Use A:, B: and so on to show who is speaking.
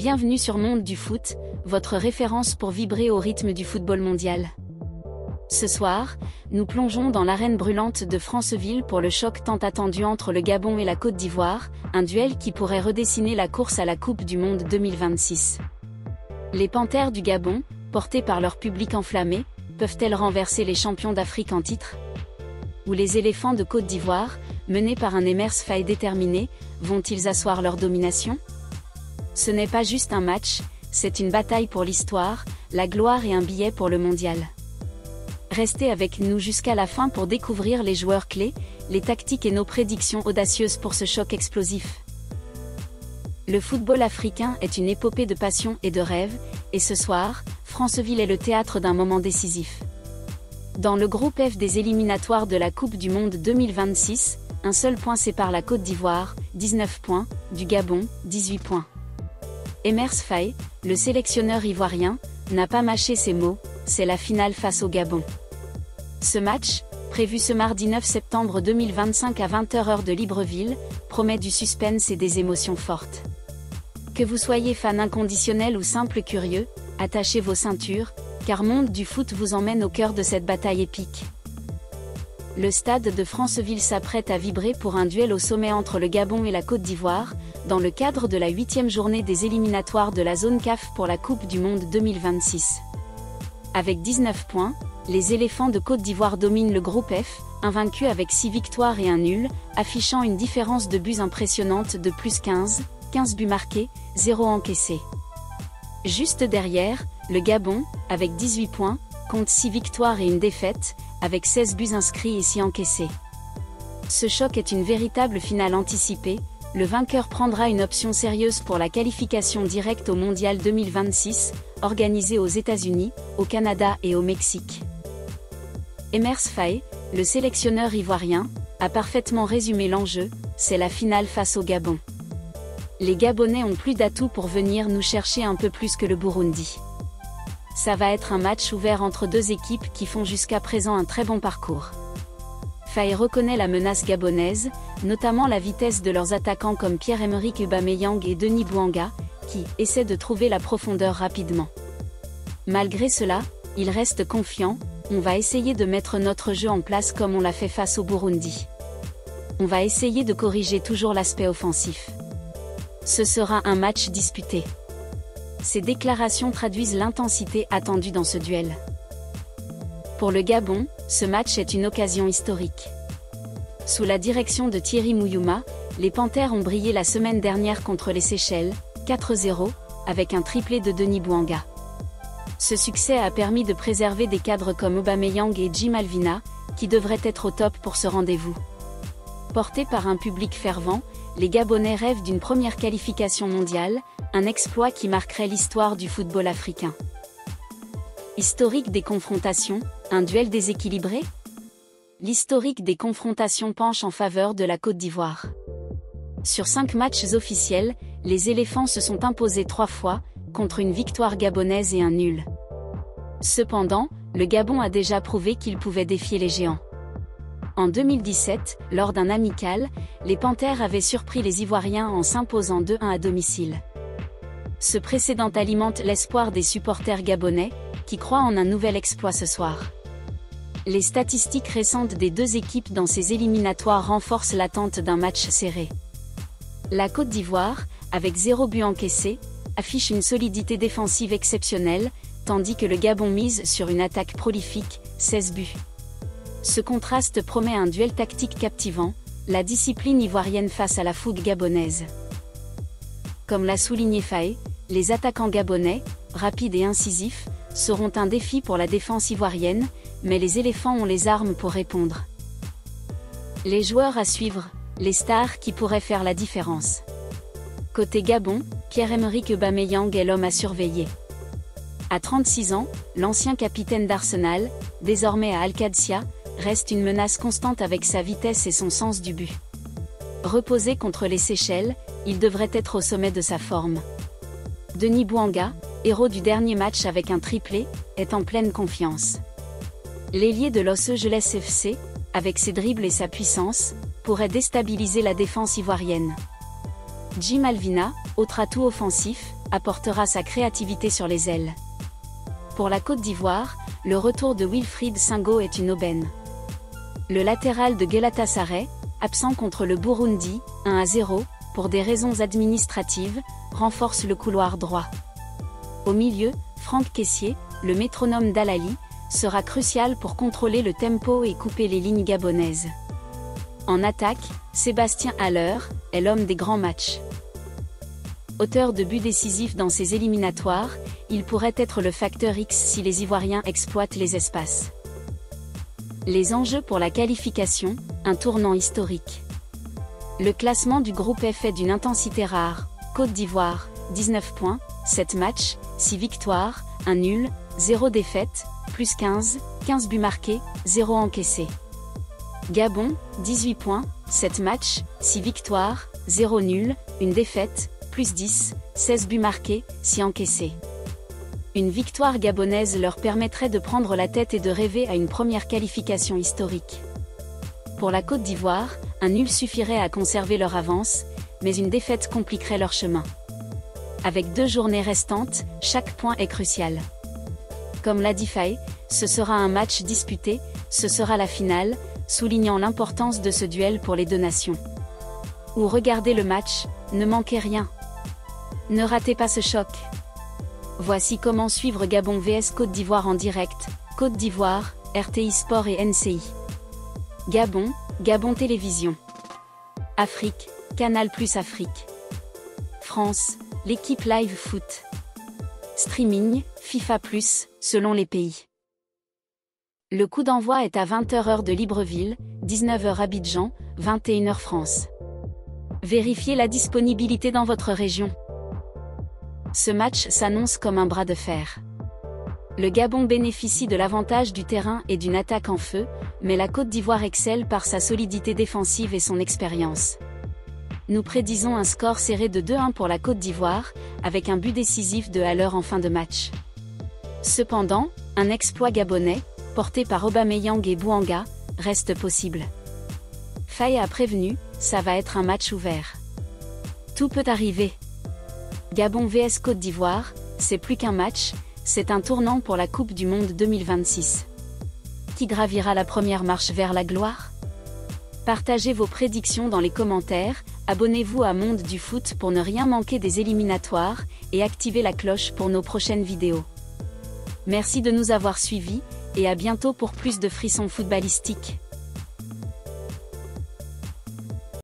A: Bienvenue sur Monde du Foot, votre référence pour vibrer au rythme du football mondial. Ce soir, nous plongeons dans l'arène brûlante de Franceville pour le choc tant attendu entre le Gabon et la Côte d'Ivoire, un duel qui pourrait redessiner la course à la Coupe du Monde 2026. Les Panthères du Gabon, portées par leur public enflammé, peuvent-elles renverser les champions d'Afrique en titre? Ou les éléphants de Côte d'Ivoire, menés par un Emers Faé déterminé, vont-ils asseoir leur domination? Ce n'est pas juste un match, c'est une bataille pour l'histoire, la gloire et un billet pour le mondial. Restez avec nous jusqu'à la fin pour découvrir les joueurs clés, les tactiques et nos prédictions audacieuses pour ce choc explosif. Le football africain est une épopée de passion et de rêve, et ce soir, Franceville est le théâtre d'un moment décisif. Dans le groupe F des éliminatoires de la Coupe du Monde 2026, un seul point sépare la Côte d'Ivoire, 19 points, du Gabon, 18 points. Emers Faé, le sélectionneur ivoirien, n'a pas mâché ses mots, c'est la finale face au Gabon. Ce match, prévu ce mardi 9 septembre 2025 à 20h heure de Libreville, promet du suspense et des émotions fortes. Que vous soyez fan inconditionnel ou simple curieux, attachez vos ceintures, car Monde du Foot vous emmène au cœur de cette bataille épique. Le stade de Franceville s'apprête à vibrer pour un duel au sommet entre le Gabon et la Côte d'Ivoire, dans le cadre de la 8e journée des éliminatoires de la zone CAF pour la Coupe du Monde 2026. Avec 19 points, les éléphants de Côte d'Ivoire dominent le groupe F, invaincus avec 6 victoires et un nul, affichant une différence de buts impressionnante de plus 15 buts marqués, 0 encaissés. Juste derrière, le Gabon, avec 18 points, compte 6 victoires et une défaite, avec 16 buts inscrits et 6 encaissés. Ce choc est une véritable finale anticipée, le vainqueur prendra une option sérieuse pour la qualification directe au Mondial 2026, organisé aux États-Unis, au Canada et au Mexique. Emers Faé, le sélectionneur ivoirien, a parfaitement résumé l'enjeu, c'est la finale face au Gabon. Les Gabonais ont plus d'atouts pour venir nous chercher un peu plus que le Burundi. Ça va être un match ouvert entre deux équipes qui font jusqu'à présent un très bon parcours. Faé reconnaît la menace gabonaise, notamment la vitesse de leurs attaquants comme Pierre-Emerick Aubameyang et Denis Bouanga, qui essaient de trouver la profondeur rapidement. Malgré cela, il reste confiant, on va essayer de mettre notre jeu en place comme on l'a fait face au Burundi. On va essayer de corriger toujours l'aspect offensif. Ce sera un match disputé. Ces déclarations traduisent l'intensité attendue dans ce duel. Pour le Gabon, ce match est une occasion historique. Sous la direction de Thierry Mouyouma, les Panthères ont brillé la semaine dernière contre les Seychelles, 4-0, avec un triplé de Denis Bouanga. Ce succès a permis de préserver des cadres comme Aubameyang et Jim Alvina, qui devraient être au top pour ce rendez-vous. Portés par un public fervent, les Gabonais rêvent d'une première qualification mondiale, un exploit qui marquerait l'histoire du football africain. Historique des confrontations, un duel déséquilibré? L'historique des confrontations penche en faveur de la Côte d'Ivoire. Sur 5 matchs officiels, les éléphants se sont imposés 3 fois, contre une victoire gabonaise et un nul. Cependant, le Gabon a déjà prouvé qu'il pouvait défier les géants. En 2017, lors d'un amical, les Panthères avaient surpris les Ivoiriens en s'imposant 2-1 à domicile. Ce précédent alimente l'espoir des supporters gabonais, qui croient en un nouvel exploit ce soir. Les statistiques récentes des deux équipes dans ces éliminatoires renforcent l'attente d'un match serré. La Côte d'Ivoire, avec 0 but encaissé, affiche une solidité défensive exceptionnelle, tandis que le Gabon mise sur une attaque prolifique, 16 buts. Ce contraste promet un duel tactique captivant, la discipline ivoirienne face à la fougue gabonaise. Comme l'a souligné Faé, les attaquants gabonais, rapides et incisifs, seront un défi pour la défense ivoirienne, mais les éléphants ont les armes pour répondre. Les joueurs à suivre, les stars qui pourraient faire la différence. Côté Gabon, Pierre-Emerick Aubameyang est l'homme à surveiller. À 36 ans, l'ancien capitaine d'Arsenal, désormais à Al-Qadsia, reste une menace constante avec sa vitesse et son sens du but. Reposé contre les Seychelles, il devrait être au sommet de sa forme. Denis Bouanga, héros du dernier match avec un triplé, est en pleine confiance. L'ailier de Los Angeles FC, avec ses dribbles et sa puissance, pourrait déstabiliser la défense ivoirienne. Jim Alvina, autre atout offensif, apportera sa créativité sur les ailes. Pour la Côte d'Ivoire, le retour de Wilfried Singo est une aubaine. Le latéral de Galatasaray, absent contre le Burundi, 1-0, pour des raisons administratives, renforce le couloir droit. Au milieu, Franck Kessié, le métronome d'Al-Ahly, sera crucial pour contrôler le tempo et couper les lignes gabonaises. En attaque, Sébastien Haller est l'homme des grands matchs. Auteur de buts décisifs dans ces éliminatoires, il pourrait être le facteur X si les Ivoiriens exploitent les espaces. Les enjeux pour la qualification, un tournant historique. Le classement du groupe F est d'une intensité rare. Côte d'Ivoire, 19 points, 7 matchs, 6 victoires, 1 nul, 0 défaite, plus 15, 15 buts marqués, 0 encaissés. Gabon, 18 points, 7 matchs, 6 victoires, 0 nul, 1 défaite, plus 10, 16 buts marqués, 6 encaissés. Une victoire gabonaise leur permettrait de prendre la tête et de rêver à une première qualification historique. Pour la Côte d'Ivoire, un nul suffirait à conserver leur avance, mais une défaite compliquerait leur chemin. Avec 2 journées restantes, chaque point est crucial. Comme l'a dit Faye, ce sera un match disputé, ce sera la finale, soulignant l'importance de ce duel pour les deux nations. Ou regardez le match, ne manquez rien. Ne ratez pas ce choc. Voici comment suivre Gabon vs Côte d'Ivoire en direct, Côte d'Ivoire, RTI Sport et NCI. Gabon, Gabon Télévision. Afrique, Canal+ Afrique. France, l'équipe Live Foot. Streaming, FIFA+, selon les pays. Le coup d'envoi est à 20h heure de Libreville, 19h Abidjan, 21h France. Vérifiez la disponibilité dans votre région. Ce match s'annonce comme un bras de fer. Le Gabon bénéficie de l'avantage du terrain et d'une attaque en feu, mais la Côte d'Ivoire excelle par sa solidité défensive et son expérience. Nous prédisons un score serré de 2-1 pour la Côte d'Ivoire, avec un but décisif de Haller en fin de match. Cependant, un exploit gabonais, porté par Aubameyang et Bouanga, reste possible. Faye a prévenu, ça va être un match ouvert. Tout peut arriver. Gabon vs Côte d'Ivoire, c'est plus qu'un match, c'est un tournant pour la Coupe du Monde 2026. Qui gravira la première marche vers la gloire? Partagez vos prédictions dans les commentaires, abonnez-vous à Monde du Foot pour ne rien manquer des éliminatoires, et activez la cloche pour nos prochaines vidéos. Merci de nous avoir suivis, et à bientôt pour plus de frissons footballistiques.